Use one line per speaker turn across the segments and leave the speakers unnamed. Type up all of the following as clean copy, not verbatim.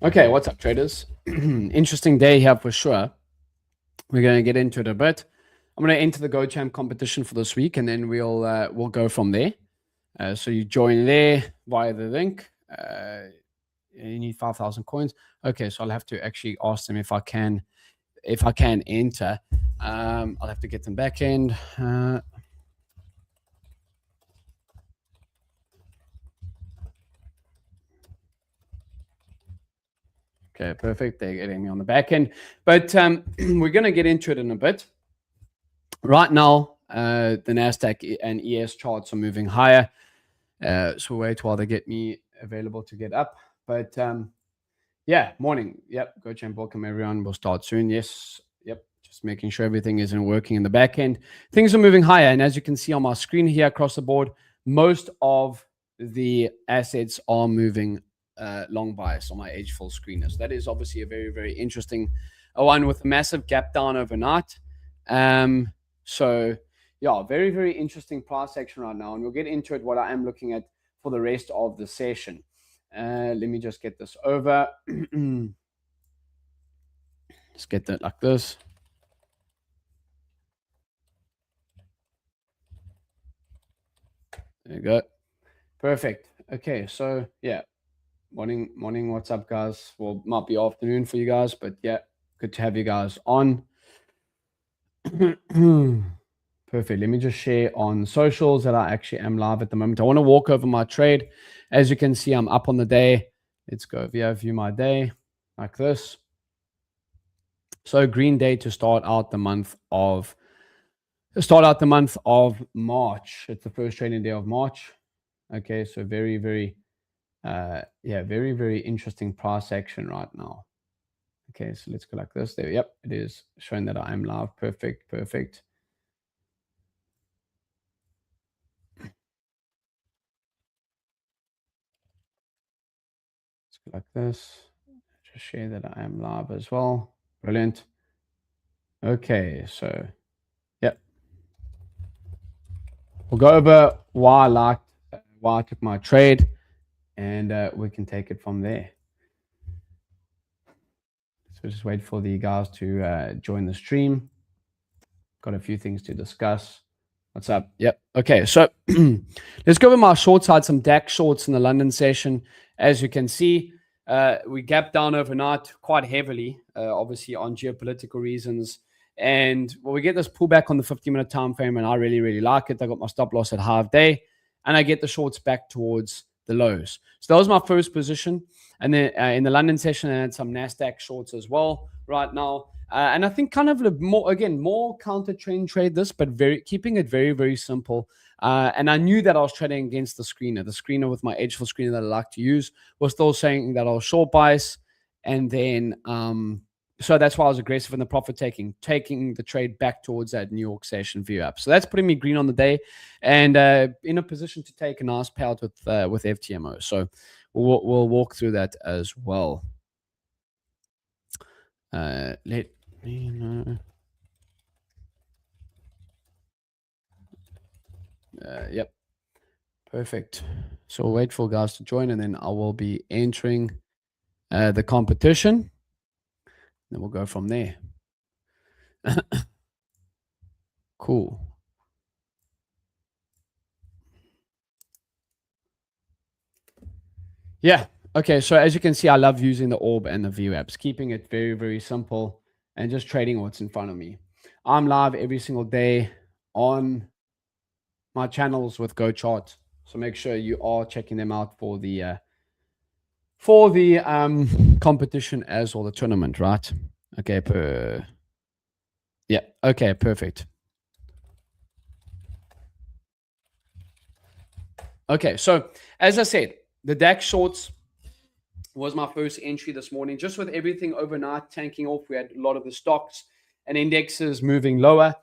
Okay, what's up, traders? Interesting day here for sure. We're going to get into it a bit. I'm going to enter the GoChamp competition for this week, and then we'll go from there. So you join there via the link. You need 5,000 coins. Okay, so I'll have to actually ask them if I can enter. I'll have to get them back end. Okay, perfect. They're getting me on the back end. But we're going to get into it in a bit. Right now, the NASDAQ and ES charts are moving higher. So wait while they get me available to get up. But yeah, morning. Yep, GoChamp, welcome everyone. We'll start soon. Yes, yep. Just making sure everything isn't working in the back end. Things are moving higher. And as you can see on my screen here across the board, most of the assets are moving long bias on my edge full screener. So that is obviously a very, very interesting one with a massive gap down overnight. So yeah, very, very interesting price action right now. And we'll get into it, what I am looking at for the rest of the session. Let me just get this over. Let's get that like this. There you go. Perfect. Okay, so yeah. Morning. What's up, guys? Well, might be afternoon for you guys, but yeah, good to have you guys on. Perfect. Let me just share on socials that I actually am live at the moment. I want to walk over my trade. As you can see, I'm up on the day. Let's go view my day like this. So green day to start out the month of March. It's the first trading day of March. Okay, so very, very very, very interesting price action right now. Okay, so let's go like this. There, yep, it is showing that I am live. Perfect. Let's go like this. Just share that I am live as well. Brilliant. Okay, so yep. We'll go over why I took my trade, and we can take it from there. So just wait for the guys to join the stream. Got a few things to discuss. What's up? Yep. Okay, so let's go over my short side, some DAX shorts in the London session. As you can see, we gapped down overnight quite heavily, obviously on geopolitical reasons. And we get this pullback on the 50-minute time frame, and I really, really like it. I got my stop loss at half day, and I get the shorts back towards the lows. So that was my first position. And then in the London session, I had some NASDAQ shorts as well right now. And I think kind of more counter trend trade this, but keeping it very, very simple. And I knew that I was trading against the screener with my edge full screener that I like to use was still saying that I was short bias. And then, so that's why I was aggressive in the profit taking the trade back towards that New York session view up. So that's putting me green on the day and in a position to take a nice payout with FTMO. So we'll walk through that as well. Let me know. Yep. Perfect. So we'll wait for guys to join, and then I will be entering the competition. Then we'll go from there. Cool. Yeah. Okay. So as you can see, I love using the orb and the view apps, keeping it very, very simple and just trading what's in front of me. I'm live every single day on my channels with GoChart. So make sure you are checking them out for the competition as well, the tournament, right? Okay. Yeah. Okay. Perfect. Okay. So as I said, the DAX shorts was my first entry this morning. Just with everything overnight tanking off, we had a lot of the stocks and indexes moving lower.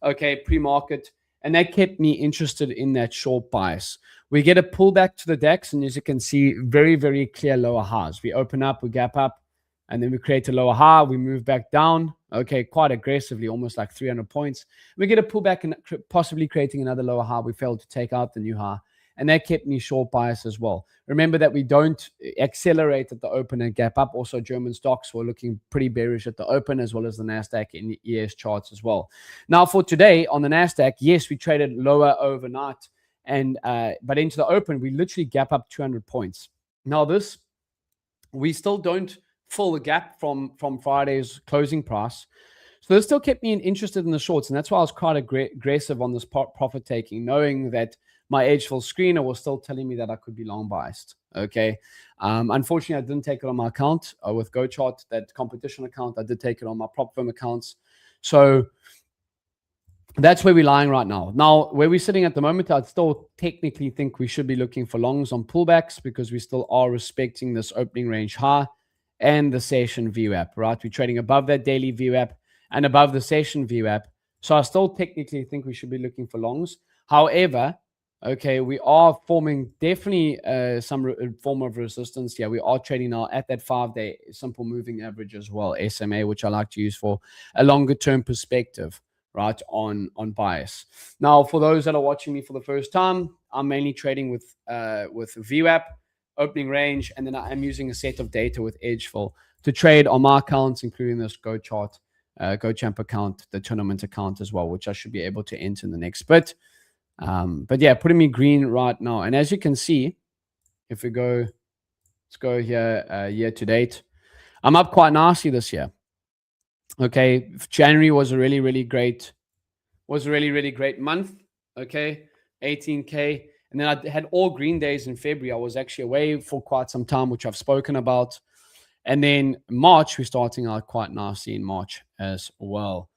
Okay, pre-market. And that kept me interested in that short bias. We get a pullback to the DAX, and as you can see, very, very clear lower highs. We open up, we gap up, and then we create a lower high. We move back down, okay, quite aggressively, almost like 300 points. We get a pullback and possibly creating another lower high. We failed to take out the new high. and that kept me short bias as well. Remember that we don't accelerate at the open and gap up. Also, German stocks were looking pretty bearish at the open, as well as the NASDAQ in the ES charts as well. Now, for today on the NASDAQ, yes, we traded lower overnight, and but into the open, we literally gap up 200 points. Now, we still don't fill the gap from Friday's closing price. So this still kept me interested in the shorts, and that's why I was quite aggressive on this profit taking, knowing that my Edgefill screener was still telling me that I could be long biased. Okay. Unfortunately, I didn't take it on my account with GoChart, that competition account. I did take it on my prop firm accounts. So that's where we're lying right now. Now, where we're sitting at the moment, I'd still technically think we should be looking for longs on pullbacks, because we still are respecting this opening range high and the session VWAP, right? We're trading above that daily VWAP and above the session VWAP. So I still technically think we should be looking for longs. However, okay, we are forming definitely some form of resistance. Yeah, we are trading now at that 5-day simple moving average as well, SMA, which I like to use for a longer term perspective, right, on bias. Now, for those that are watching me for the first time, I'm mainly trading with VWAP, opening range, and then I am using a set of data with Edgefill to trade on my accounts, including this GoChart, GoChamp account, the tournament account as well, which I should be able to enter in the next bit. But yeah, putting me green right now. And as you can see, if we go, let's go here, year to date, I'm up quite nicely this year. Okay, January was a really great month. Okay, 18K. And then I had all green days in February. I was actually away for quite some time, which I've spoken about. And then March, we're starting out quite nicely in March as well.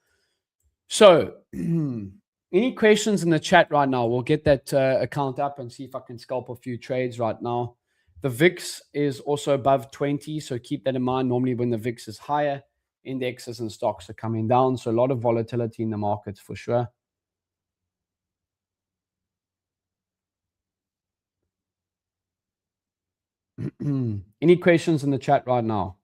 So any questions in the chat right now? We'll get that account up and see if I can scalp a few trades right now. The VIX is also above 20, so keep that in mind. Normally when the VIX is higher, indexes and stocks are coming down. So a lot of volatility in the markets for sure. Any questions in the chat right now?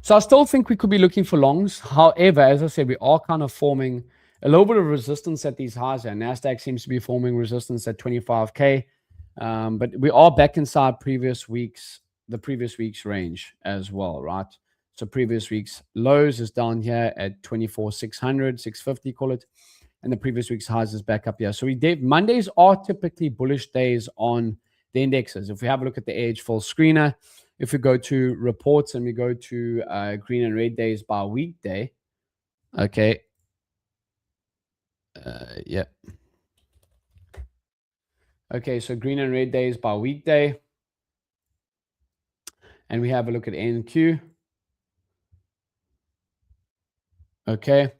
So I still think we could be looking for longs. However, as I said, we are kind of forming a little bit of resistance at these highs. And NASDAQ seems to be forming resistance at 25K. But we are back inside the previous week's range as well, right? So previous week's lows is down here at 24,600, 650, call it. And the previous week's highs is back up here. So Mondays are typically bullish days on the indexes. If we have a look at the Edgefill screener, if we go to reports and we go to green and red days by weekday, okay. Yeah. Okay, so green and red days by weekday. And we have a look at NQ. Okay.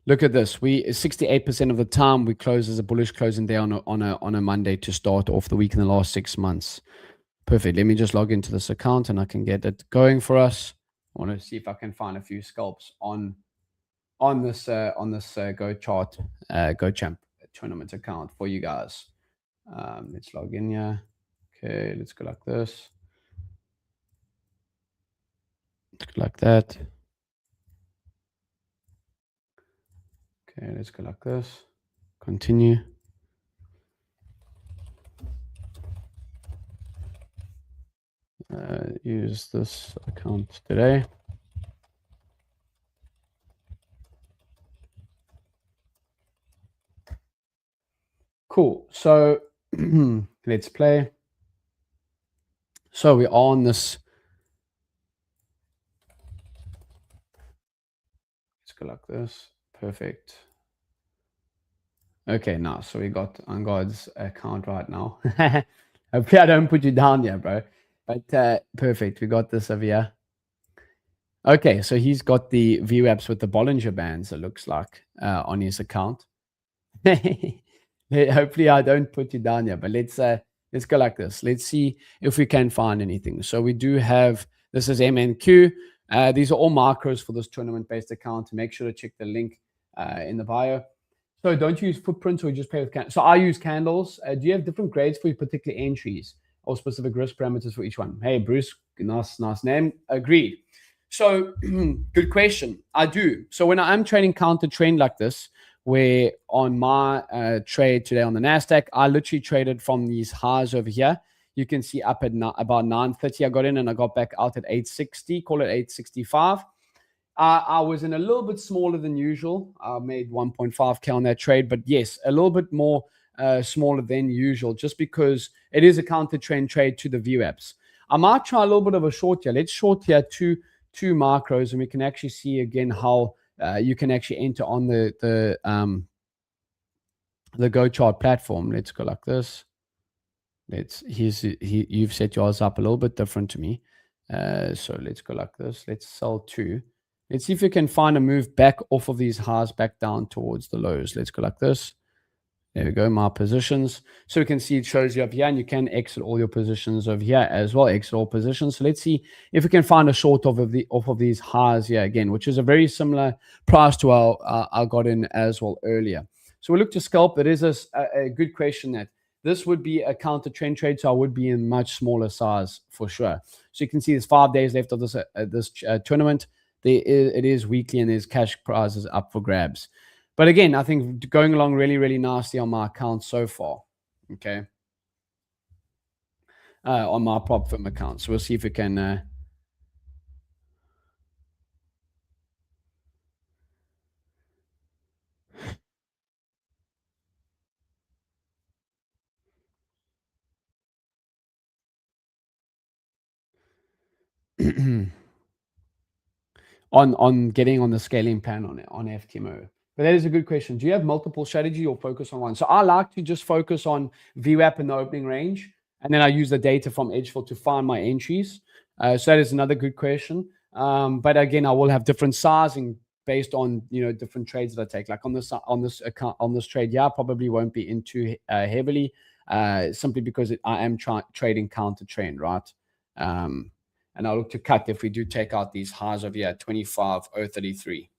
Look at this. 68% of the time we close as a bullish closing day on a Monday to start off the week in the last 6 months. Perfect. Let me just log into this account and I can get it going for us. I want to see if I can find a few scalps on this GoChart, GoChamp tournament account for you guys. Let's log in here. Okay, let's go like this. Let's go like that. Okay, let's go like this. Continue. Use this account today. Cool. So let's play. So we're on this. Let's go like this. Perfect. Okay, now so we got on God's account right now. Hopefully I don't put you down here, bro. But perfect. We got this over here. Okay, so he's got the VWAPs with the Bollinger Bands, it looks like, on his account. Hopefully I don't put you down here, but let's go like this. Let's see if we can find anything. So we do have, this is MNQ. These are all macros for this tournament-based account. Make sure to check the link in the bio. So don't you use footprints or you just play with candles? So I use candles. Do you have different grades for your particular entries or specific risk parameters for each one? Hey, Bruce, nice name. Agreed. So good question. I do. So when I'm trading counter trend like this, where on my trade today on the NASDAQ, I literally traded from these highs over here. You can see up at about 9:30, I got in and I got back out at 8:60, call it 8:65. I was in a little bit smaller than usual. I made 1.5K on that trade, but yes, a little bit more smaller than usual, just because it is a counter trend trade to the VWAPs. I might try a little bit of a short here. Let's short here two macros, and we can actually see again how you can actually enter on the Go Chart platform. Let's go like this. You've set yours up a little bit different to me. So let's go like this. Let's sell 2. Let's see if we can find a move back off of these highs back down towards the lows. Let's go like this. There we go, my positions. So we can see it shows you up here, and you can exit all your positions over here as well, exit all positions. So let's see if we can find a short off of these highs here again, which is a very similar price to I got in as well earlier. So we look to scalp. It is a good question that this would be a counter trend trade, so I would be in much smaller size for sure. So you can see there's 5 days left of this tournament. It is weekly, and there's cash prizes up for grabs. But again, I think going along really, really nicely on my account so far. Okay. On my prop firm account. So we'll see if we can on getting on the scaling plan on FTMO. But that is a good question. Do you have multiple strategy or focus on one? So I like to just focus on VWAP and the opening range, and then I use the data from Edgefield to find my entries. So that is another good question. But again, I will have different sizing based on different trades that I take. Like on this trade, I probably won't be into heavily, simply because I am trading counter trend, right? And I'll look to cut if we do take out these highs of 25,033.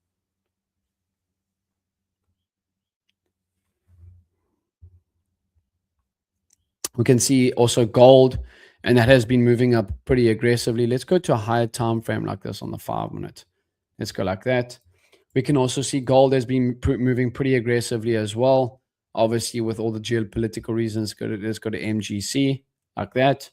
We can see also gold, and that has been moving up pretty aggressively. Let's go to a higher time frame like this on the 5-minute. Let's go like that. We can also see gold has been moving pretty aggressively as well. Obviously, with all the geopolitical reasons, let's go to MGC like that.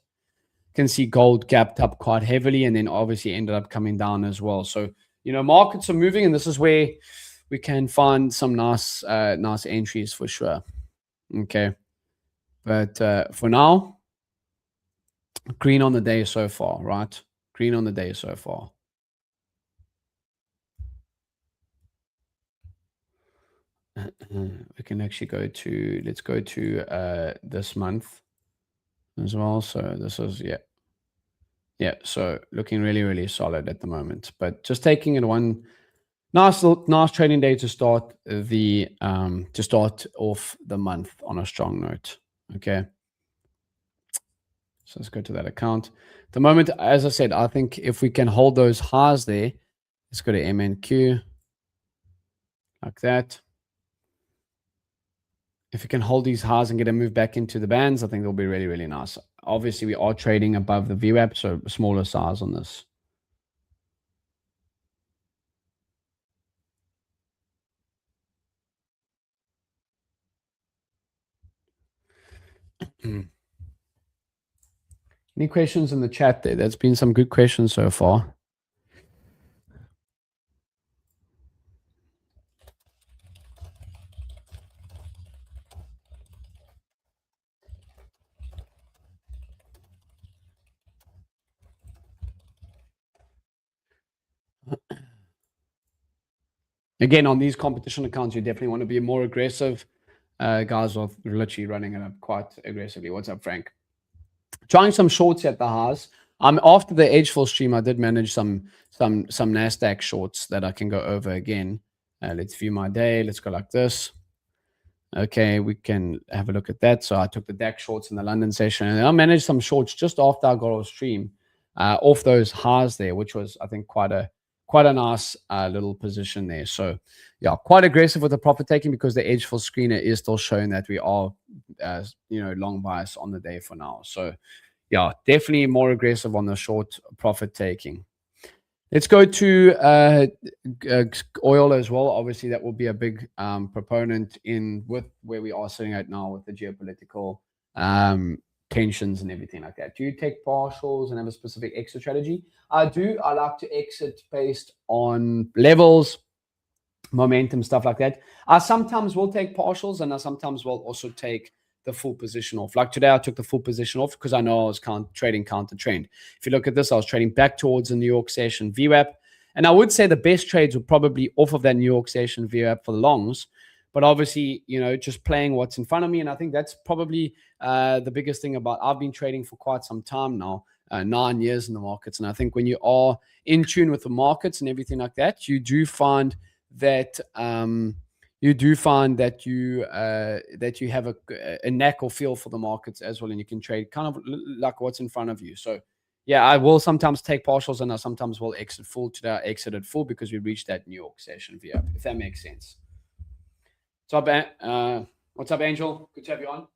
Can see gold gapped up quite heavily, and then obviously ended up coming down as well. So markets are moving, and this is where we can find some nice entries for sure. Okay, but for now, green on the day so far, right? Green on the day so far. We can actually let's go to this month as well. So this is so looking really, really solid at the moment, but just taking it one nice trading day to start off the month on a strong note. Okay, so let's go to that account. At the moment, as I said, I think if we can hold those highs there, let's go to MNQ like that. If we can hold these highs and get a move back into the bands, I think it'll be really, really nice. Obviously, we are trading above the VWAP, so smaller size on this. Any questions in the chat there? There's been some good questions so far. Again, on these competition accounts, you definitely want to be more aggressive. Guys are literally running it up quite aggressively. What's up, Frank? Trying some shorts at the highs. After the Edgefield stream, I did manage some NASDAQ shorts that I can go over again. Let's view my day. Let's go like this. Okay, we can have a look at that. So I took the DAX shorts in the London session, and I managed some shorts just after I got off stream, off those highs there, which was, I think, quite a quite a nice little position there. So yeah, quite aggressive with the profit taking because the edge full screener is still showing that we are, long bias on the day for now. So yeah, definitely more aggressive on the short profit taking. Let's go to oil as well. Obviously, that will be a big proponent in with where we are sitting at now with the geopolitical tensions and everything like that. Do you take partials and have a specific exit strategy? I do. I like to exit based on levels, momentum, stuff like that. I sometimes will take partials and I sometimes will also take the full position off. Like today, I took the full position off because I know I was trading counter trend. If you look at this, I was trading back towards the New York session VWAP. And I would say the best trades were probably off of that New York session VWAP for the longs. But obviously, just playing what's in front of me. And I think that's probably the biggest thing about I've been trading for quite some time now, 9 years in the markets. And I think when you are in tune with the markets and everything like that, you do find that you have a knack or feel for the markets as well, and you can trade kind of like what's in front of you. So yeah, I will sometimes take partials and I sometimes will exit full. Today I exited full because we reached that New York session VWAP, if that makes sense. What's up, Angel? Good to have you on.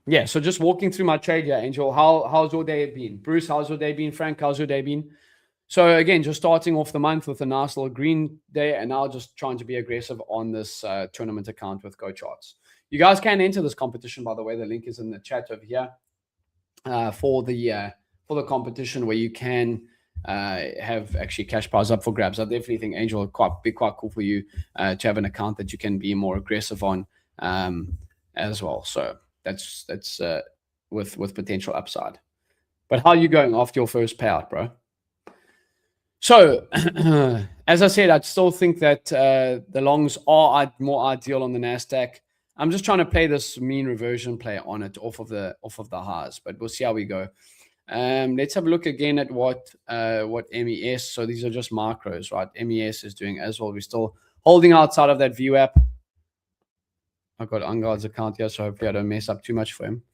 Yeah, so just walking through my trade here, Angel. How's your day been? Bruce, how's your day been? Frank, how's your day been? So again, just starting off the month with a nice little green day, and now just trying to be aggressive on this tournament account with GoCharts. You guys can enter this competition, by the way. The link is in the chat over here for the competition where you can have actually cash prize up for grabs. I definitely think Angel would be quite cool for you to have an account that you can be more aggressive on as well. So that's with potential upside. But how are you going after your first payout, bro? So as I said, I still think that the longs are more ideal on the NASDAQ. I'm just trying to play this mean reversion play on it off of the highs, but we'll see how we go. Let's have a look again at what MES. So these are just macros, right? MES is doing as well. We're still holding outside of that VWAP. I've got Unguard's account here, so hopefully I don't mess up too much for him.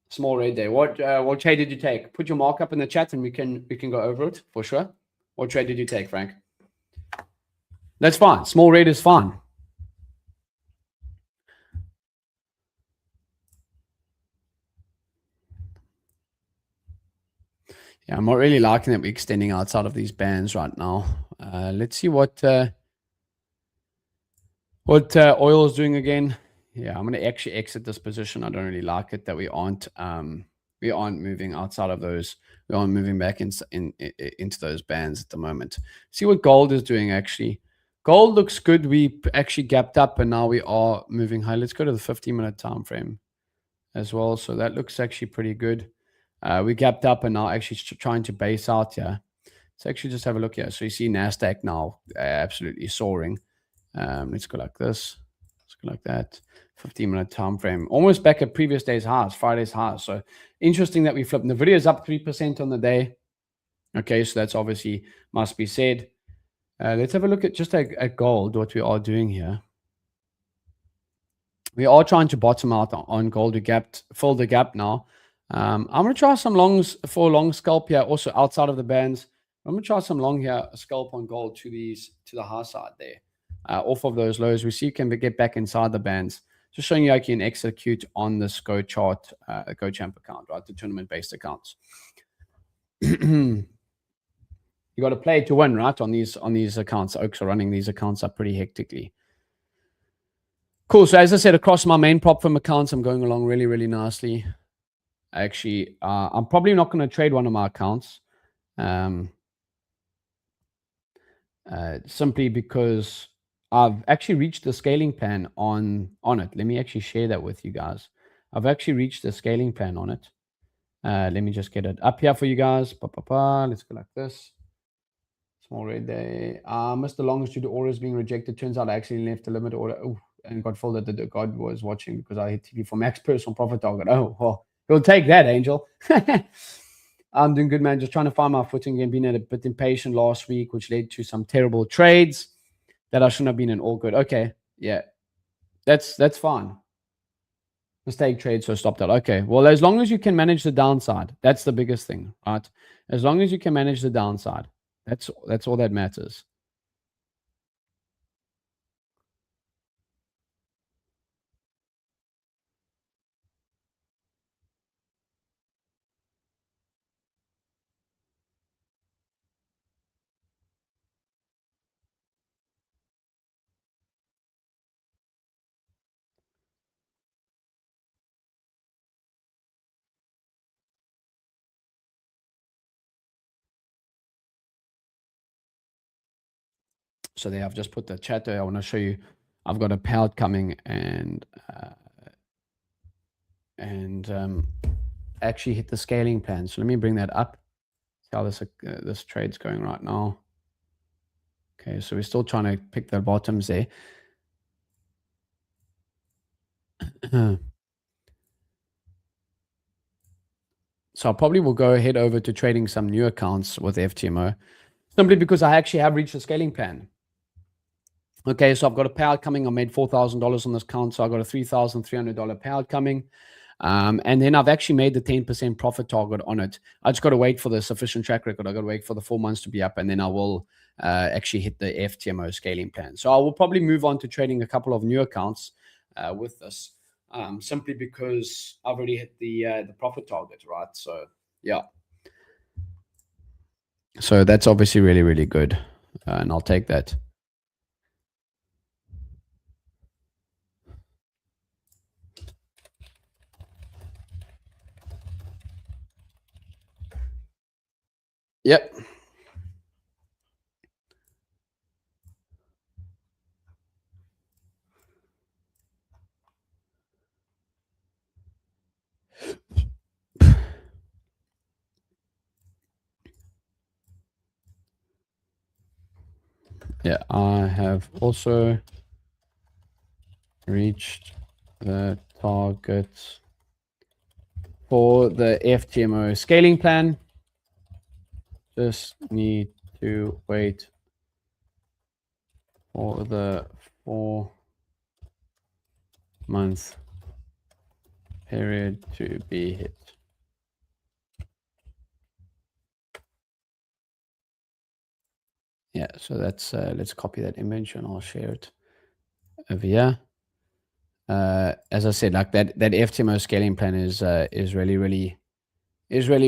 Small red day. What trade did you take? Put your markup in the chat and we can go over it for sure. What trade did you take, Frank? That's fine. Small red is fine. Yeah, I'm not really liking that we're extending outside of these bands right now. Let's see what oil is doing again. Yeah, I'm going to actually exit this position. I don't really like it that we aren't moving outside of those. We aren't moving back into those bands at the moment. See what gold is doing actually. Gold looks good. We actually gapped up and now we are moving high. Let's go to the 15-minute time frame as well. So that looks actually pretty good. We gapped up and now actually trying to base out here. Let's actually just have a look here. So you see NASDAQ now absolutely soaring. Let's go like this. Let's go like that. 15-minute time frame. Almost back at previous day's highs, Friday's highs. So interesting that we flipped. The video is up 3% on the day. Okay, so that's obviously must be said. Let's have a look at just at gold, what we are doing here. We are trying to bottom out on gold. We filled the gap now. I'm going to try some longs for a long scalp here, also outside of the bands. I'm going to try some long here, a scalp on gold to the high side there. Off of those lows, we see you can get back inside the bands. Just showing you how you can execute on this GoChart, GoChamp account, right? The tournament-based accounts. You got to play to win, right? On these accounts. Oaks are running these accounts up pretty hectically. Cool. So as I said, across my main prop firm accounts, I'm going along really, really nicely. Actually, I'm probably not going to trade one of my accounts. Simply because I've actually reached the scaling plan on it. Let me actually share that with you guys. I've actually reached the scaling plan on it. Let me just get it up here for you guys. Let's go like this. Small red day. Missed the longest due to orders being rejected. Turns out I actually left the limit order. Oh, and got told that the God was watching because I hit TV for max personal profit target. Oh, well, we'll take that, Angel. I'm doing good, man. Just trying to find my footing again. Being a bit impatient last week, which led to some terrible trades that I shouldn't have been in. All good. Okay. Yeah. That's fine. Mistake trade, so stop that. Okay. Well, as long as you can manage the downside, that's the biggest thing, right? As long as you can manage the downside, that's all that matters. So there, I've just put the chat there. I want to show you. I've got a payout coming and actually hit the scaling plan. So let me bring that up. See how this trade's going right now. Okay, so we're still trying to pick the bottoms there. So I probably will go head over to trading some new accounts with FTMO, simply because I actually have reached the scaling plan. Okay, so I've got a payout coming. I made $4,000 on this account, so I got a $3,300 payout coming. And then I've actually made the 10% profit target on it. I just got to wait for the sufficient track record. I got to wait for the 4 months to be up, and then I will actually hit the FTMO scaling plan. So I will probably move on to trading a couple of new accounts with this. Simply because I've already hit the profit target, right? So yeah. So that's obviously really, really good. And I'll take that. Yep. Yeah, I have also reached the target for the FTMO scaling plan. Just need to wait for the 4-month period to be hit. Yeah, so that's let's copy that image and I'll share it over here. As I said, like that FTMO scaling plan is really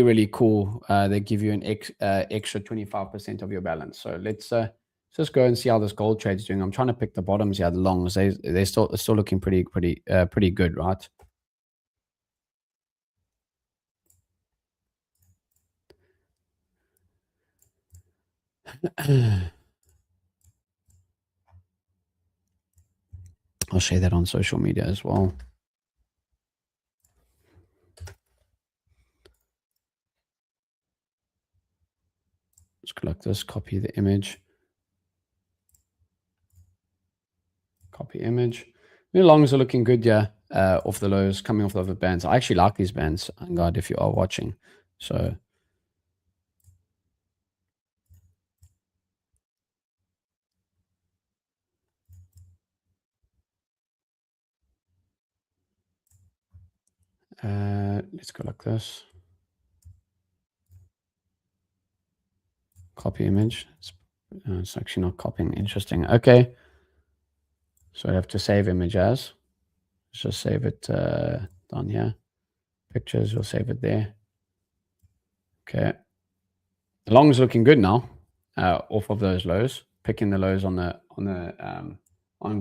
really cool. They give you an extra 25% of your balance. So let's just go and see how this gold trade's doing. I'm trying to pick the bottoms here, the longs. They're still looking pretty good, right? I'll share that on social media as well. Let's click this, copy the image. Copy image. The longs are looking good, yeah. Off the lows, coming off the other bands. I actually like these bands, God, if you are watching. So let's go like this. Copy image. It's actually not copying. Interesting. Okay. So I have to save image as. Let's just save it down here. Pictures, we'll save it there. Okay. The long is looking good now. Off of those lows. Picking the lows on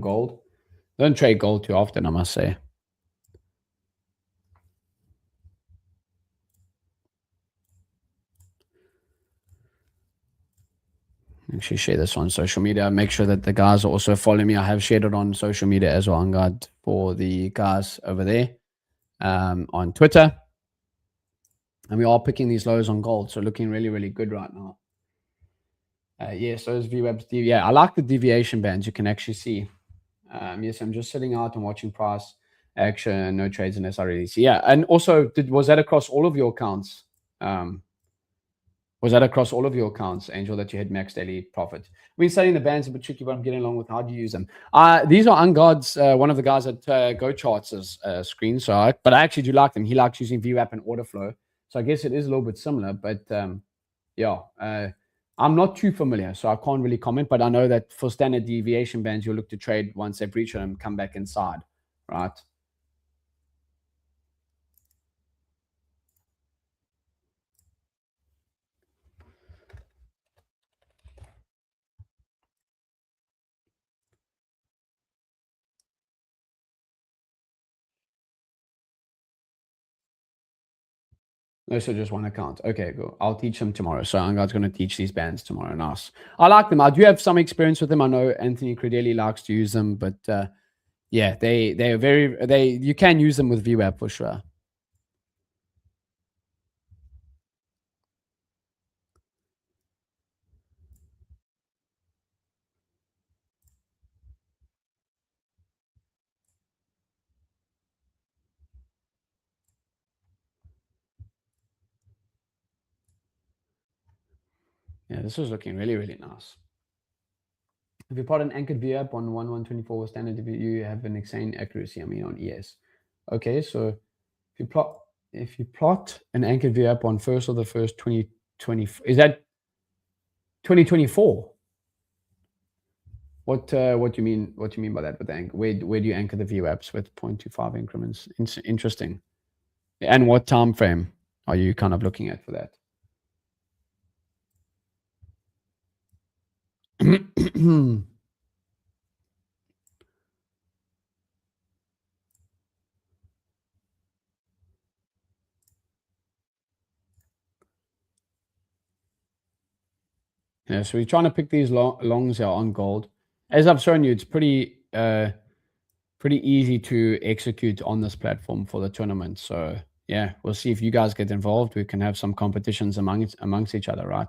gold. Don't trade gold too often, I must say. Actually share this on social media. Make sure that the guys also follow me. I have shared it on social media as well, God, for the guys over there on Twitter. And we are picking these lows on gold, so looking really, really good right now. Yes, those VWAPs, yeah, I like the deviation bands. You can actually see. Yes, I'm just sitting out and watching price action, no trades unless I release. Yeah, and also, was that across all of your accounts? Was that across all of your accounts, Angel, that you had max daily profit? I mean, studying the bands a bit tricky, but I'm getting along with how do you use them. These are Ungod's, one of the guys at Go Charts' screen. But I actually do like them. He likes using VWAP and order flow. So I guess it is a little bit similar, but yeah, I'm not too familiar, so I can't really comment. But I know that for standard deviation bands, you'll look to trade once they breach them and come back inside, right? No, so just one account. Okay, cool. I'll teach them tomorrow. So Angad's going to teach these bands tomorrow. Nice. I like them. I do have some experience with them. I know Anthony Credelli likes to use them, but yeah, they are very you can use them with VWAP for sure. Yeah, this was looking really, really nice. If you plot an anchored VWAP on 1124 standard, you have an insane accuracy. I mean, on ES. Okay, so if you plot an anchored VWAP on first of the first 2020, is that 2024? What do you mean? What do you mean by that with anchor? Where do you anchor the VWAPs with 0.25 increments? Interesting. And what time frame are you kind of looking at for that? Yeah, so we're trying to pick these longs here on gold. As I've shown you, it's pretty easy to execute on this platform for the tournament. So yeah, we'll see if you guys get involved. We can have some competitions amongst each other, right?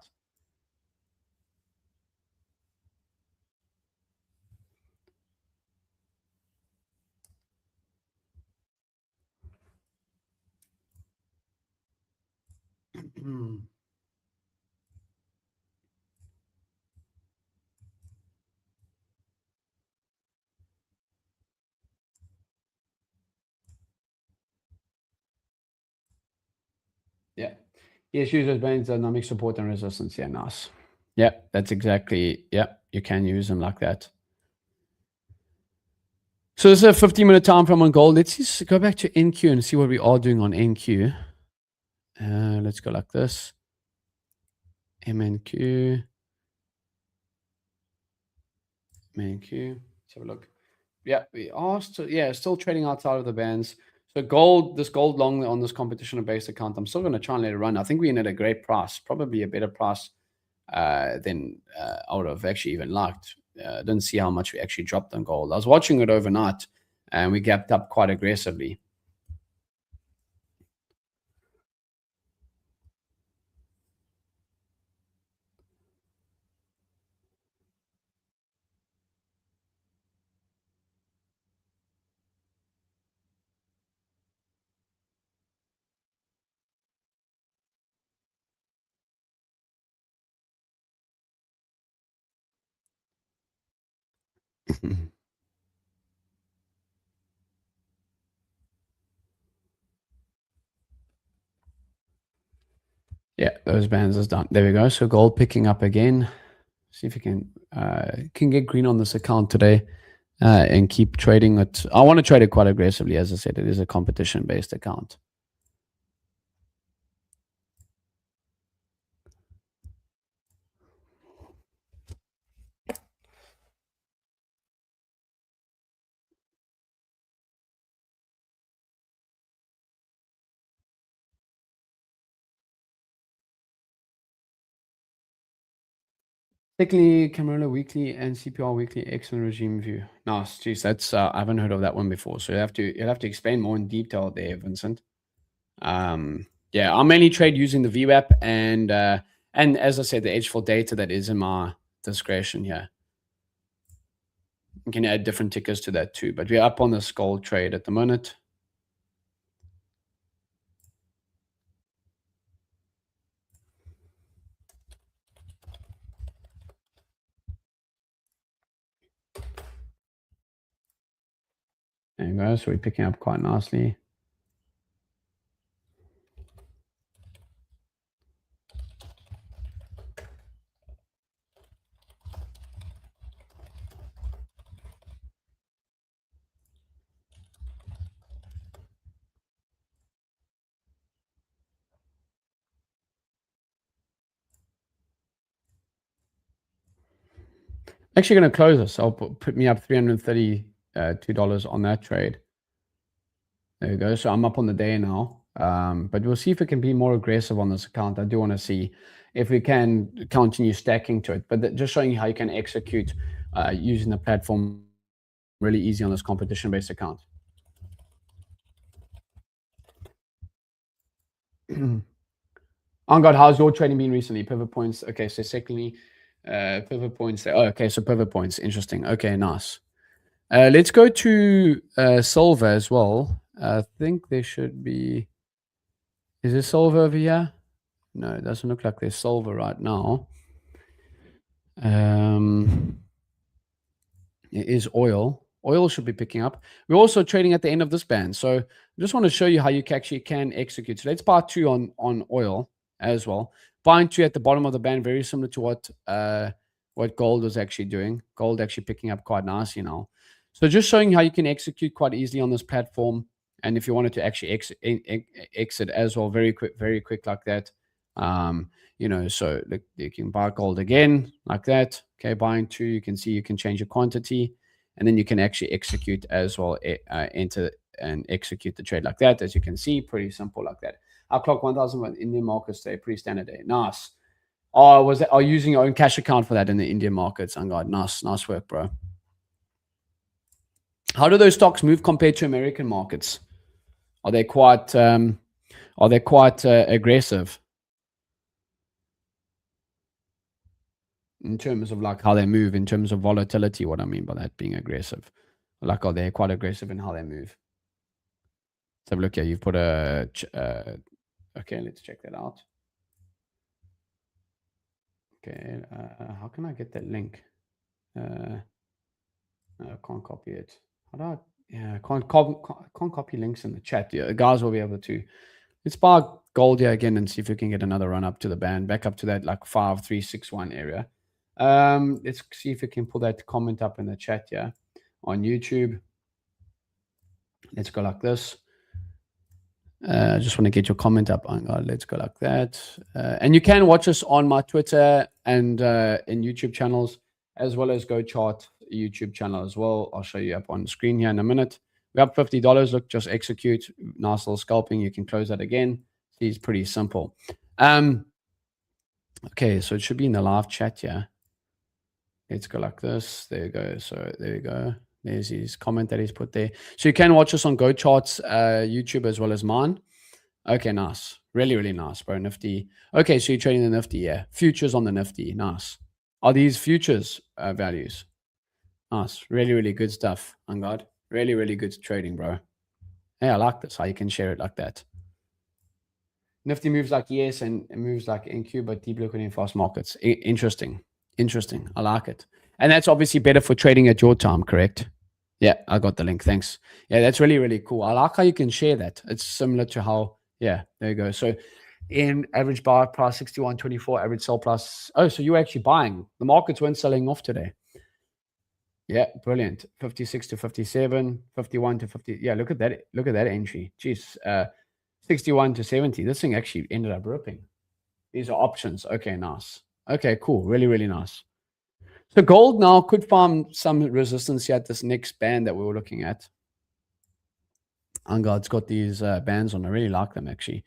Yeah. Yes, users bands dynamic support and resistance. Yeah, nice. Yeah, that's exactly. Yeah, you can use them like that. So this is a 15-minute time frame on gold. Let's just go back to NQ and see what we are doing on NQ. Let's go like this. MNQ. MNQ. Let's have a look. Yeah, we are still trading outside of the bands. So this gold long on this competition-based account, I'm still going to try and let it run. I think we're in at a great price, probably a better price than I would have actually even liked. Didn't see how much we actually dropped on gold. I was watching it overnight, and we gapped up quite aggressively. Yeah, those bands is done. There we go. So gold picking up again. See if we can get green on this account today and keep trading it. I want to trade it quite aggressively. As I said, it is a competition-based account. Technically, Camarilla Weekly and CPR Weekly, excellent regime view. Nice, geez, that's I haven't heard of that one before. So you'll have to explain more in detail there, Vincent. Yeah, I mainly trade using the VWAP and as I said, the H4 data that is in my discretion here. You can add different tickers to that too, but we're up on this gold trade at the moment. There you go. So we're picking up quite nicely. Actually going to close this. I'll put me up $332 on that trade. There you go. So I'm up on the day now. But we'll see if we can be more aggressive on this account. I do want to see if we can continue stacking to it. But just showing you how you can execute using the platform really easy on this competition-based account. On God, how's your trading been recently? Pivot points. Okay, so secondly, pivot points. Oh, okay, so pivot points. Interesting. Okay, nice. Let's go to silver as well. I think there should be. Is there silver over here? No, it doesn't look like there's silver right now. It is oil. Oil should be picking up. We're also trading at the end of this band. So I just want to show you how you actually can execute. So let's buy 2 on oil as well. Buying 2 at the bottom of the band, very similar to what gold was actually doing. Gold actually picking up quite nicely now. So just showing how you can execute quite easily on this platform. And if you wanted to actually exit as well, very quick like that. So look, you can buy gold again like that. Okay, buying 2, you can see you can change your quantity, and then you can actually execute as well, enter and execute the trade like that. As you can see, pretty simple like that. Our clock 1,000 Indian markets today, pretty standard day. Nice. Oh, are you using your own cash account for that in the Indian markets? Oh God, nice work, bro. How do those stocks move compared to American markets? Are they quite aggressive in terms of like how they move, in terms of volatility? What I mean by that being aggressive, like are they quite aggressive in how they move? Let's have a look here. You've put a okay. Let's check that out. Okay, how can I get that link? I can't copy it. How do I? Yeah, I can't copy links in the chat. Yeah, the guys will be able to. Let's buy gold here again and see if we can get another run up to the band, back up to that like 5361 area. Let's see if we can pull that comment up in the chat here on YouTube. Let's go like this. I just want to get your comment up. Let's go like that. And you can watch us on my Twitter and in YouTube channels, as well as GoChart YouTube channel as well. I'll show you up on the screen here in a minute. We're up $50. Look, just execute. Nice little scalping. You can close that again. See, it's pretty simple. Okay, so it should be in the live chat here. Let's go like this. There you go. So there you go. There's his comment that he's put there. So you can watch us on GoChart's YouTube as well as mine. Okay, nice. Really, really nice, bro. Nifty. Okay, so you're trading the Nifty, yeah. Futures on the Nifty. Nice. Are these futures values? Nice. Really, really good stuff. On God. Really, really good trading, bro. Hey, I like this. How you can share it like that. Nifty moves like ES and it moves like NQ, but deep liquidity in fast markets. Interesting. Interesting. I like it. And that's obviously better for trading at your time, correct? Yeah, I got the link. Thanks. Yeah, that's really, really cool. I like how you can share that. It's similar to how, yeah, there you go. So in average buy price 61.24, average sell price. Oh, so you're actually buying. The markets weren't selling off today. Yeah, brilliant. 56 to 57, 51 to 50. Yeah, look at that. Look at that entry. Jeez. 61 to 70. This thing actually ended up ripping. These are options. Okay, nice. Okay, cool. Really, really nice. So gold now could find some resistance here at this next band that we were looking at. It's got these bands on. I really like them, actually.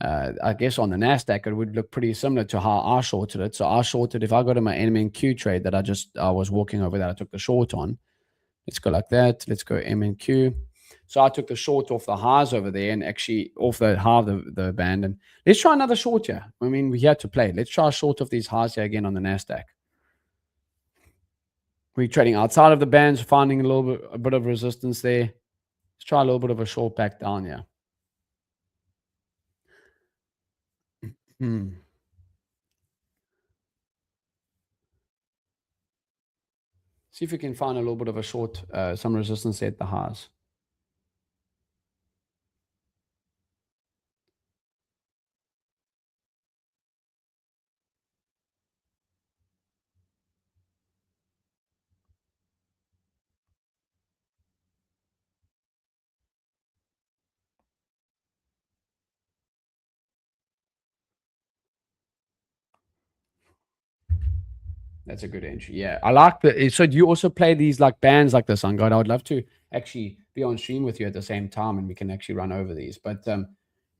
I guess on the NASDAQ, it would look pretty similar to how I shorted it. So I shorted, if I go to my MNQ trade that I was walking over that I took the short on. Let's go like that. Let's go MNQ. So I took the short off the highs over there and actually off the high of the band. And let's try another short here. I mean, we had to play. Let's try a short of these highs here again on the NASDAQ. We're trading outside of the bands, finding a bit of resistance there. Let's try a little bit of a short back down here. See if we can find a little bit of a short, some resistance at the highs. That's a good entry. Yeah, I like the. So do you also play these like bands like this, God? I would love to actually be on stream with you at the same time, and we can actually run over these. But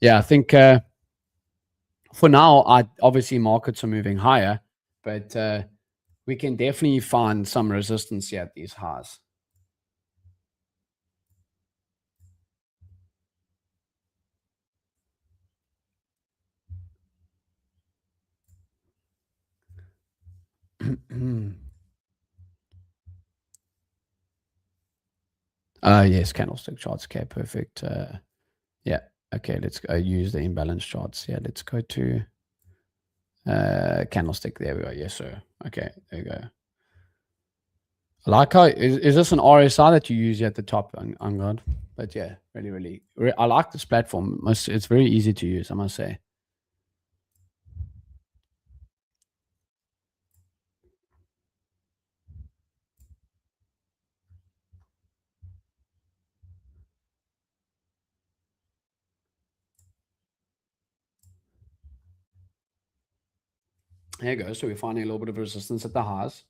yeah, I think for now, obviously markets are moving higher, but we can definitely find some resistance here at these highs. Yes, candlestick charts. Okay, perfect. Yeah. Okay, let's use the imbalance charts. Yeah, let's go to candlestick. There we go. Yes, sir. Okay, there you go. I like how is this an RSI that you use at the top on God? But yeah, really, I like this platform. It's very easy to use, I must say. There you go. So we're finding a little bit of resistance at the highs.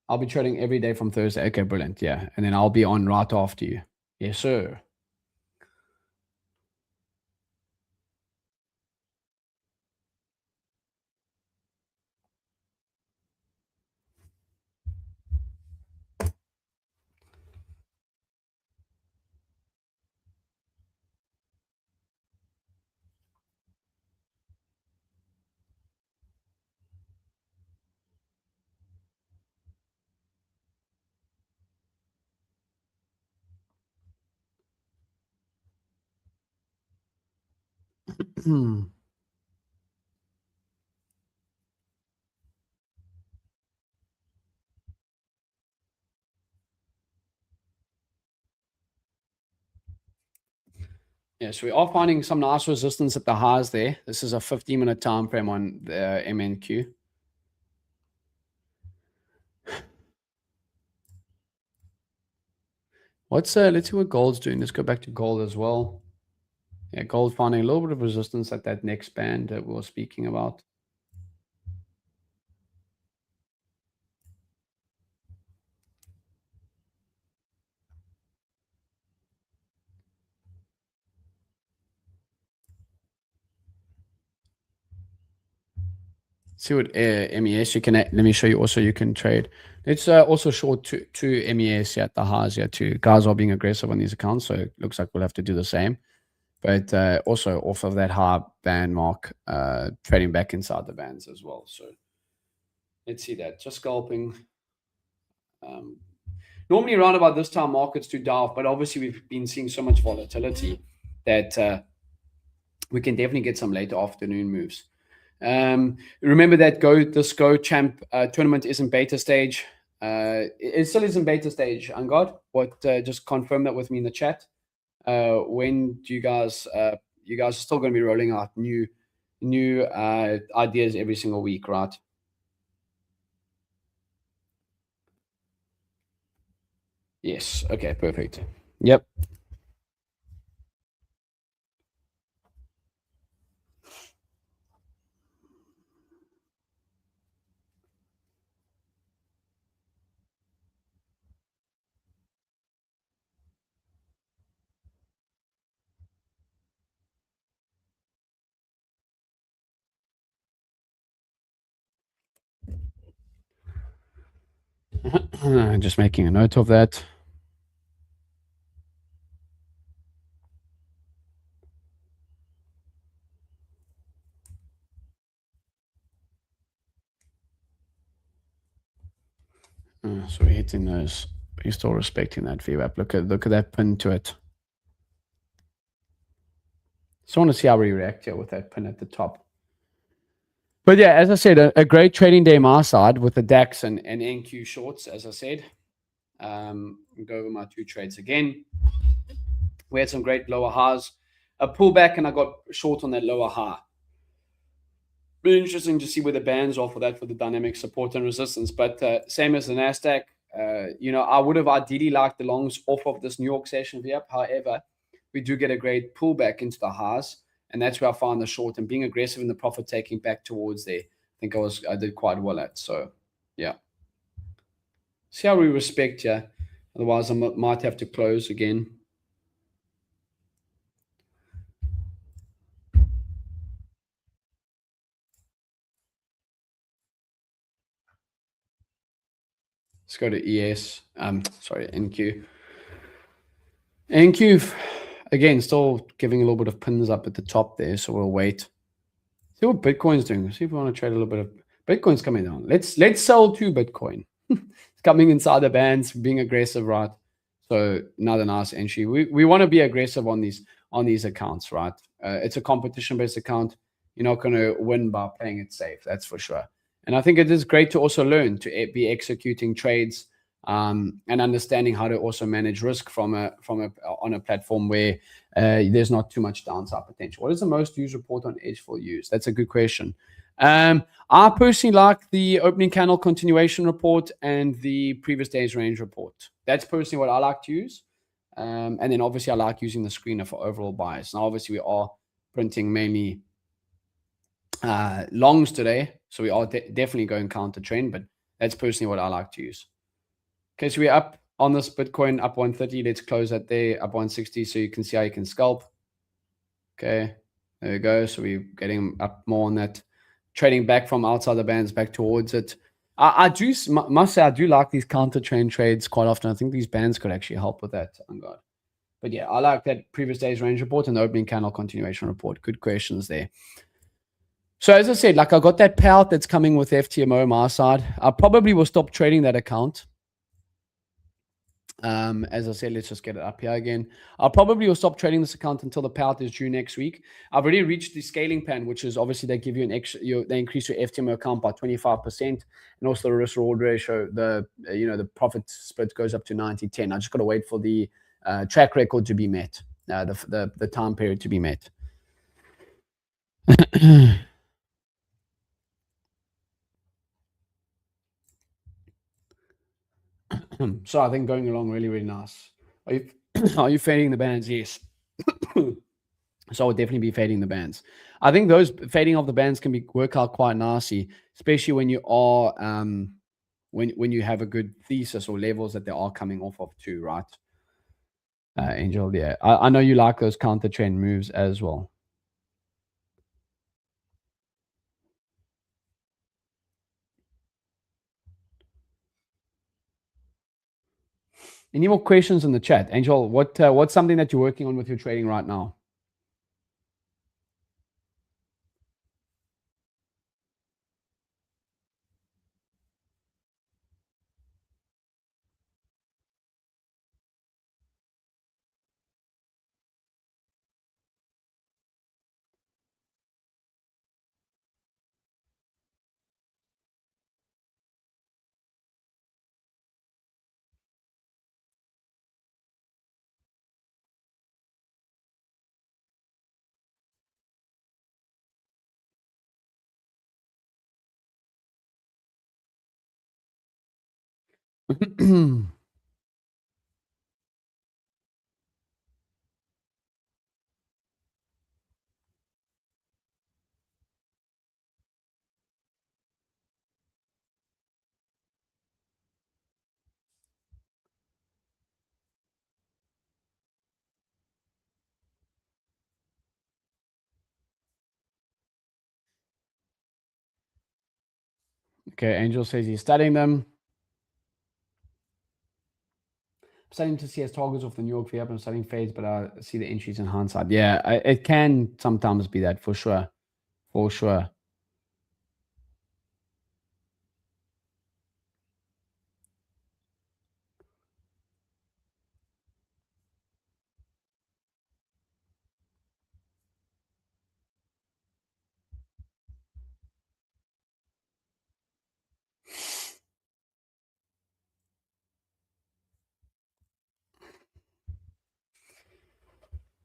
I'll be trading every day from Thursday. Okay, brilliant. Yeah. And then I'll be on right after you. Yes, sir. Yeah, so we are finding some nice resistance at the highs there. This is a 15-minute time frame on the MNQ. Let's see what gold's doing. Let's go back to gold as well. Yeah, gold finding a little bit of resistance at that next band that we were speaking about. See what MES you can. Let me show you. Also, you can trade. Let's also short two MES at the highs here too. Guys are being aggressive on these accounts, so it looks like we'll have to do the same. But also off of that high band mark, trading back inside the bands as well. So let's see that. Just scalping. Normally around about this time, markets do dive, but obviously we've been seeing so much volatility that we can definitely get some late afternoon moves. Remember that this Go Champ tournament is in beta stage. It still is in beta stage. Angad, just confirm that with me in the chat. When do you guys are still going to be rolling out new ideas every single week, right? Yes. Okay. Perfect. Yep. Just making a note of that. So we're hitting those. You're still respecting that VWAP. Look at that pin to it. So I want to see how we react here with that pin at the top. But yeah, as I said, a great trading day my side with the DAX and NQ shorts, as I said. I'll go over my two trades again. We had some great lower highs. A pullback, and I got short on that lower high. Really interesting to see where the bands are for that, for the dynamic support and resistance. But same as the NASDAQ, I would have ideally liked the longs off of this New York session VWAP. However, we do get a great pullback into the highs, and that's where I find the short and being aggressive in the profit taking back towards there. I think I did quite well at. So yeah. See how we respect you. Otherwise, I might have to close again. Let's go to ES. Sorry, NQ. NQ, again, still giving a little bit of pins up at the top there, so we'll wait. See what Bitcoin's doing. See if we want to trade a little bit of Bitcoin's coming down. Let's sell to Bitcoin. It's coming inside the bands, being aggressive, right? So another nice entry. We want to be aggressive on these accounts, right? It's a competition-based account. You're not going to win by playing it safe. That's for sure. And I think it is great to also learn to be executing trades and understanding how to also manage risk on a platform where there's not too much downside potential. What is the most used report on Edge for use? That's a good question. I personally like the opening candle continuation report and the previous day's range report. That's personally what I like to use. And then obviously I like using the screener for overall bias. Now obviously we are printing mainly longs today, so we are definitely going counter trend, but that's personally what I like to use. Okay, so we're up on this Bitcoin, up 130. Let's close that there, up 160, so you can see how you can scalp. Okay, there we go. So we're getting up more on that, trading back from outside the bands back towards it. I must say I do like these counter trend trades quite often. I think these bands could actually help with that. On God. But yeah, I like that previous day's range report and the opening candle continuation report. Good questions there. So as I said, like I got that payout that's coming with FTMO on my side. I probably will stop trading that account. As I said, let's just get it up here again. I'll probably will stop trading this account until the payout is due next week. I've already reached the scaling plan, which is obviously they give you an extra, they increase your FTMO account by 25%, and also the risk reward ratio, the profit split goes up to 90-10. I just got to wait for the track record to be met, the time period to be met. So I think going along really, really nice. Are you fading the bands? Yes. So I would definitely be fading the bands. I think those fading of the bands can work out quite nicely, especially when you are when you have a good thesis or levels that they are coming off of too, right? Angel, yeah. I know you like those counter trend moves as well. Any more questions in the chat? Angel, what's something that you're working on with your trading right now? Okay, Angel says he's studying them. I'm starting to see as targets of the New York VWAP. I'm studying fades, but I see the entries in hindsight. Yeah, it can sometimes be that for sure. For sure.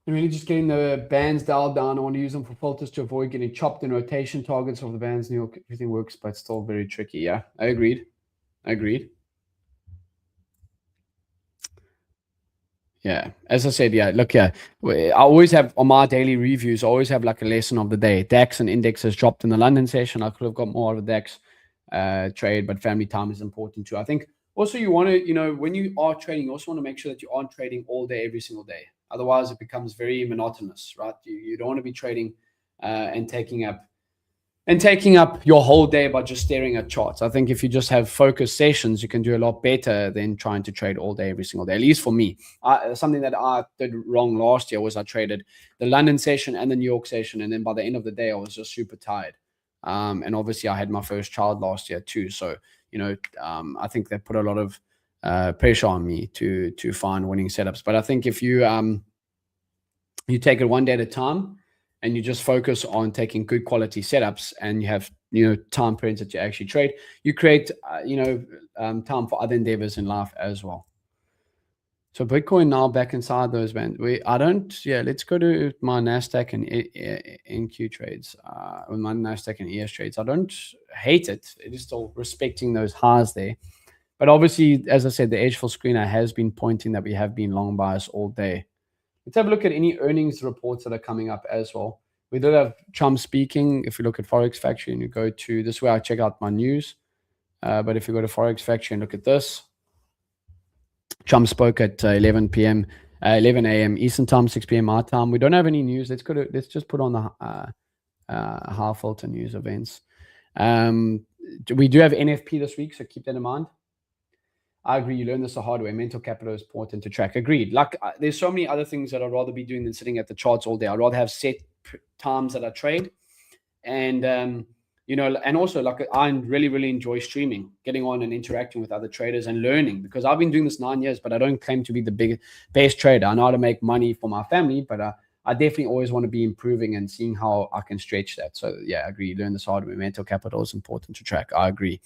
I'm really just getting the bands dialed down. I want to use them for filters to avoid getting chopped in rotation targets of the bands. New York, everything works, but it's still very tricky. Yeah, I agreed. Yeah, as I said, yeah. Look, yeah, I always have on my daily reviews. I always have like a lesson of the day. DAX and indexes dropped in the London session. I could have got more of a DAX trade, but family time is important too. I think also you want to, when you are trading, you also want to make sure that you aren't trading all day every single day. Otherwise, it becomes very monotonous, right? You don't want to be trading and taking up your whole day by just staring at charts. I think if you just have focused sessions, you can do a lot better than trying to trade all day every single day. At least for me, something that I did wrong last year was I traded the London session and the New York session, and then by the end of the day, I was just super tired. And obviously, I had my first child last year too, so I think that put a lot of pressure on me to find winning setups. But I think if you take it one day at a time and you just focus on taking good quality setups and you have time periods that you actually trade, you create time for other endeavors in life as well. So Bitcoin now back inside those bands. Let's go to my Nasdaq and NQ trades, with my Nasdaq and ES trades. I don't hate it. It is still respecting those highs there. But obviously, as I said, the edge full screener has been pointing that we have been long bias all day. Let's have a look at any earnings reports that are coming up as well. We did have Trump speaking. If you look at Forex Factory and you go to this, way I check out my news. But if you go to Forex Factory and look at this, Trump spoke at 11 a.m. Eastern time, 6 p.m. my time. We don't have any news. Let's just put on the high filter news events. We do have NFP this week, so keep that in mind. I agree. You learn this the hard way. Mental capital is important to track. Agreed. Like there's so many other things that I'd rather be doing than sitting at the charts all day. I'd rather have set times that I trade, and and also like I really, really enjoy streaming, getting on and interacting with other traders and learning, because I've been doing this 9 years, but I don't claim to be the best trader. I know how to make money for my family, but I definitely always want to be improving and seeing how I can stretch that. So yeah, I agree. You learn this hard way. Mental capital is important to track. I agree.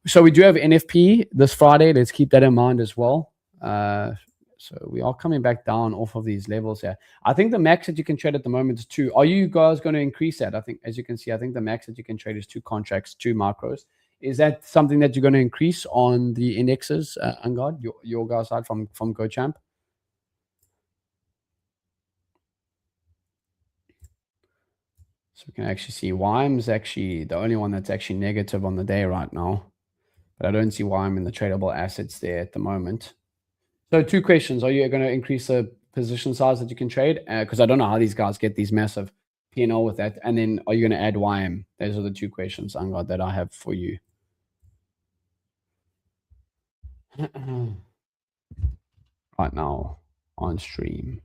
So we do have NFP this Friday. Let's keep that in mind as well. So we are coming back down off of these levels here. I think the max that you can trade at the moment is 2. Are you guys going to increase that? I think, as you can see, I think the max that you can trade is 2 contracts, 2 macros. Is that something that you're going to increase on the indexes, Angad, your guys side from GoChamp? So we can actually see YM is actually the only one that's actually negative on the day right now. But I don't see YM in the tradable assets there at the moment. So 2 questions. Are you going to increase the position size that you can trade? Because I don't know how these guys get these massive P&L with that. And then are you going to add YM? Those are the 2 questions, Angad, that I have for you. Right now on stream.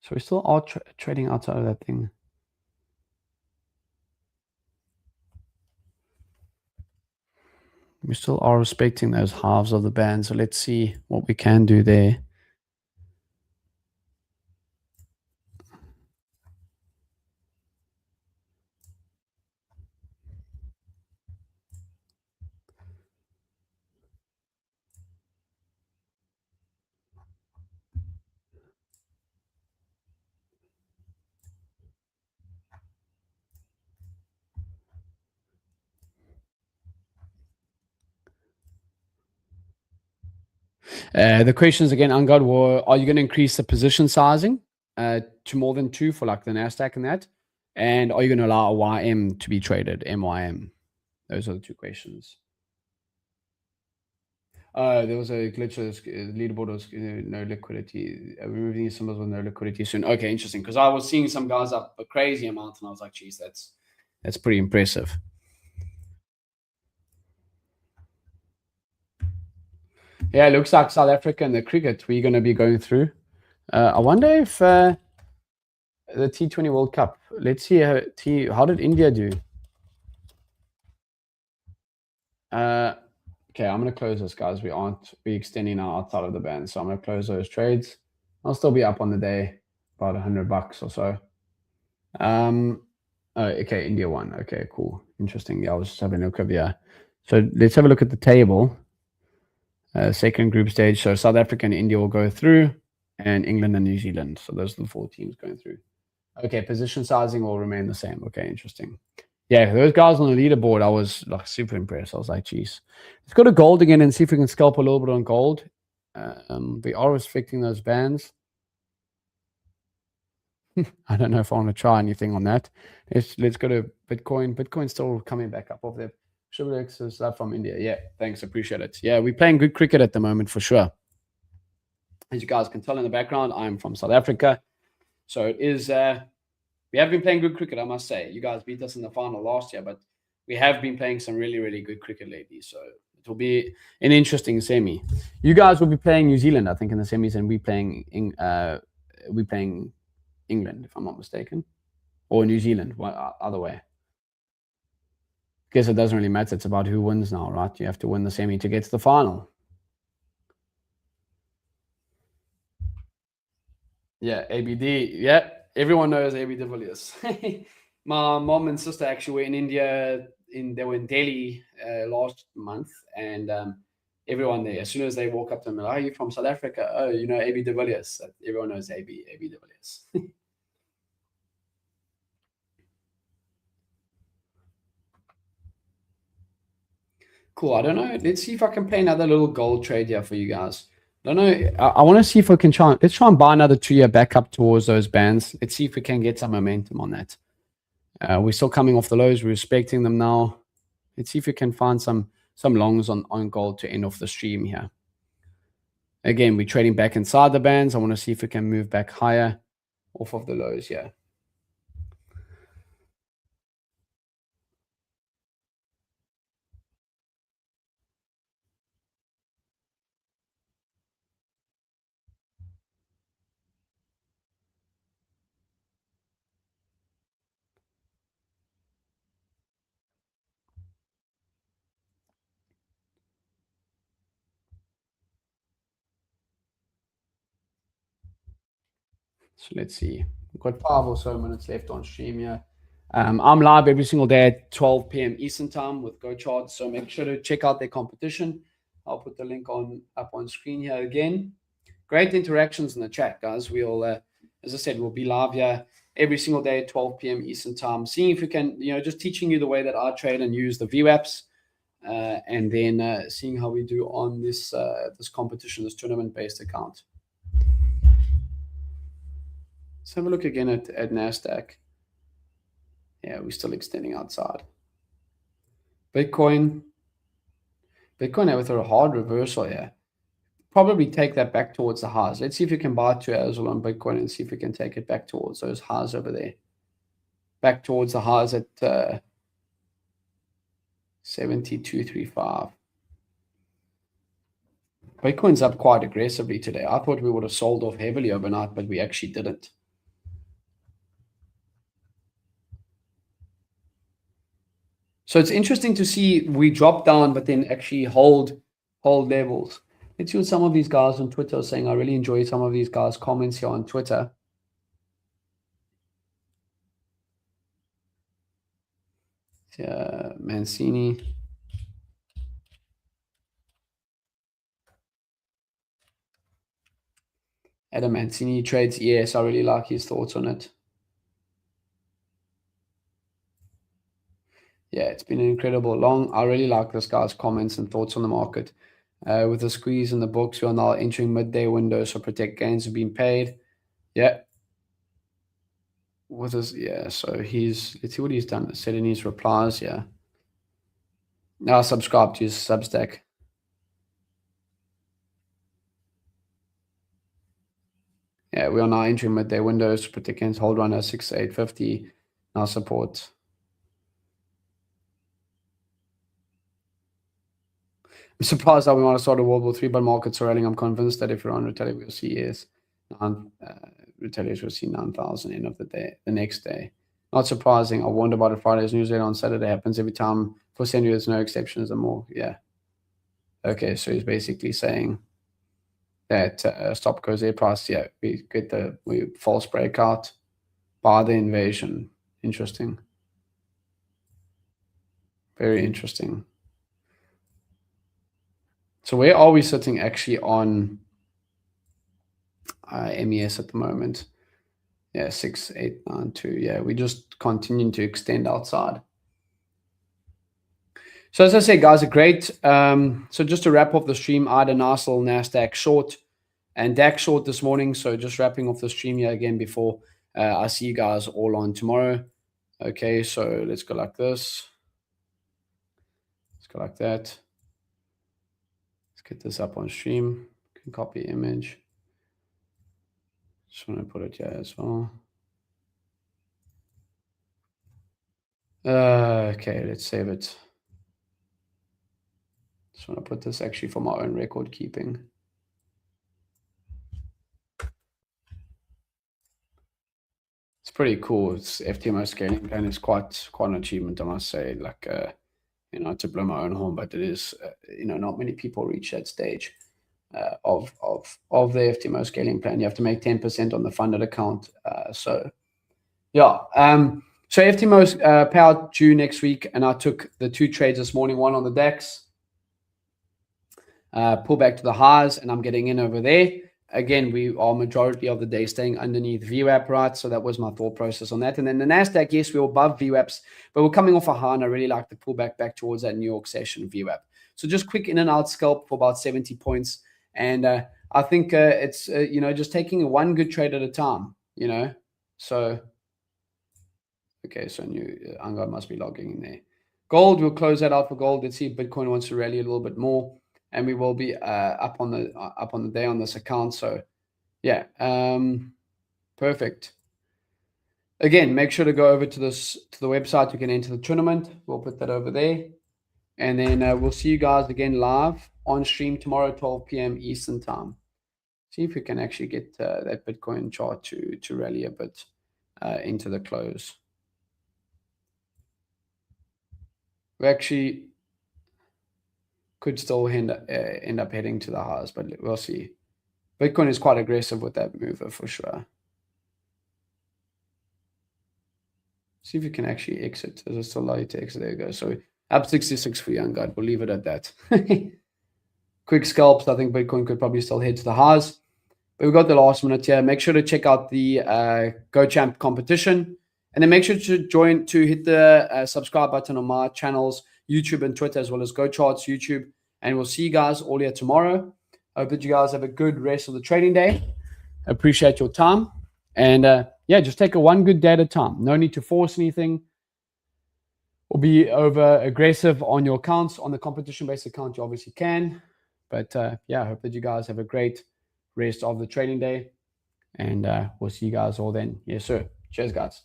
So we still are trading outside of that thing. We still are respecting those halves of the band. So let's see what we can do there. The questions again, Angad, were: are you going to increase the position sizing to more than 2 for like the Nasdaq and that? And are you going to allow a YM to be traded, MYM? Those are the 2 questions. There was a glitch. Leaderboard was no liquidity. Removing these symbols with no liquidity soon. Okay, interesting. Because I was seeing some guys up a crazy amount, and I was like, "Geez, that's pretty impressive." Yeah, it looks like South Africa and the cricket we're going to be going through. I wonder if the T20 World Cup. Let's see how did India do? Okay, I'm going to close this, guys. We aren't extending now outside of the band, so I'm going to close those trades. I'll still be up on the day, about $100 or so. Oh, okay, India won. Okay, cool. Interesting. Yeah, I was just having a look over here. So let's have a look at the table. Second group stage. So South Africa and India will go through, and England and New Zealand. So those are the 4 teams going through. Okay, position sizing will remain the same. Okay, interesting. Yeah, those guys on the leaderboard, I was like super impressed. I was like, geez. Let's go to gold again and see if we can scalp a little bit on gold. We are restricting those bands. I don't know if I want to try anything on that. Let's go to Bitcoin. Bitcoin's still coming back up off there. Sugarx is from India. Yeah, thanks. Appreciate it. Yeah, we're playing good cricket at the moment for sure. As you guys can tell in the background, I'm from South Africa. So it is, we have been playing good cricket, I must say. You guys beat us in the final last year, but we have been playing some really, really good cricket lately. So it will be an interesting semi. You guys will be playing New Zealand, I think, in the semis, and we playing England, if I'm not mistaken, or New Zealand, other way. Guess it doesn't really matter. It's about who wins now, right? You have to win the semi to get to the final. Yeah, ABD. Yeah, everyone knows AB de Villiers. My mom and sister actually were in India. They were in Delhi last month, and everyone there, as soon as they walk up to them, like, "Are you from South Africa?" "Oh, you know AB de Villiers." Everyone knows AB de Villiers. Cool. I don't know. Let's see if I can play another little gold trade here for you guys. I don't know. I want to see if we can try. Let's try and buy another 2-year back up towards those bands. Let's see if we can get some momentum on that. We're still coming off the lows. We're respecting them now. Let's see if we can find some longs on gold to end off the stream here. Again, we're trading back inside the bands. I want to see if we can move back higher off of the lows here. So let's see. We've got 5 or so minutes left on stream here. I'm live every single day at 12 p.m. Eastern time with GoCharts, so make sure to check out their competition. I'll put the link up on screen here again. Great interactions in the chat, guys. We'll, as I said, we'll be live here every single day at 12 p.m. Eastern time, seeing if we can, just teaching you the way that I trade and use the VWAPs, and then seeing how we do on this competition, this tournament-based account. Let's have a look again at NASDAQ. Yeah, we're still extending outside. Bitcoin with a hard reversal here. Probably take that back towards the highs. Let's see if we can buy 2 hours on Bitcoin and see if we can take it back towards those highs over there. Back towards the highs at 72.35. Bitcoin's up quite aggressively today. I thought we would have sold off heavily overnight, but we actually didn't. So it's interesting to see we drop down, but then actually hold levels. Let's see what some of these guys on Twitter are saying. I really enjoy some of these guys' comments here on Twitter. Mancini. Adam Mancini trades. Yes, I really like his thoughts on it. Yeah, it's been an incredible long. I really like this guy's comments and thoughts on the market. With the squeeze in the books, we are now entering midday windows, so protect gains have been paid. Yeah. With his, yeah, so let's see what he's done. Said in his replies, yeah. Now subscribe to his Substack. Yeah, we are now entering midday windows, protect gains, hold run at 6,850. Now support. I'm surprised that we might have started World War III, but markets are rallying. I'm convinced that if we're on retaliate, we'll see retaliate, we'll see 9,000 end of the day, the next day. Not surprising. I warned about it Friday's newsletter on Saturday. Happens every time. For Sendu, there's no exceptions or more. Yeah. Okay, so he's basically saying that stop goes air price. Yeah, we false breakout, buy the invasion. Interesting. Very interesting. So where are we sitting actually on MES at the moment? Yeah, 6892. Yeah, we're just continuing to extend outside. So as I say, guys, a great. So just to wrap off the stream, I had a nice little Nasdaq short and DAX short this morning. So just wrapping off the stream here again before I see you guys all on tomorrow. Okay, so let's go like this. Let's go like that. Let's get this up on stream. Can copy image. Just want to put it here as well. Okay, let's save it. Just want to put this actually for my own record keeping. It's pretty cool. It's FTMO scaling plan is quite an achievement, I must say. Like, you know, to blow my own horn, but it is, you know, not many people reach that stage of the FTMO scaling plan. You have to make 10% on the funded account. So, yeah. So FTMO's payout due next week, and I took the 2 trades this morning. One on the DAX, pull back to the highs, and I'm getting in over there. Again, we are majority of the day staying underneath VWAP, right? So that was my thought process on that. And then the NASDAQ, yes, we were above VWAPs, but we're coming off a high, and I really like the pullback back towards that New York session VWAP. So just quick in and out scalp for about 70 points. And I think it's, you know, just taking one good trade at a time, you know. So, okay, so Anga must be logging in there. Gold, we'll close that out for gold. Let's see if Bitcoin wants to rally a little bit more. And we will be up on the day on this account. So yeah, perfect. Again, make sure to go over to the website. You can enter the tournament. We'll put that over there, and then we'll see you guys again live on stream tomorrow, 12 p.m. Eastern time. See if we can actually get that Bitcoin chart to rally a bit into the close. We actually could still end up heading to the highs, but we'll see. Bitcoin is quite aggressive with that mover for sure. See if you can actually exit. Does it still allow you to exit? There you go. So up 66 for Young God. We'll leave it at that. Quick scalps. I think Bitcoin could probably still head to the highs. But we've got the last minute here. Make sure to check out the GoChamp competition. And then make sure to hit the subscribe button on my channels, YouTube and Twitter, as well as GoCharts YouTube. And we'll see you guys all here tomorrow. I hope that you guys have a good rest of the trading day. Appreciate your time. And yeah, just take one good day at a time. No need to force anything or be over aggressive on your accounts. On the competition-based account, you obviously can. But yeah, I hope that you guys have a great rest of the trading day. And we'll see you guys all then. Yes, sir. Cheers, guys.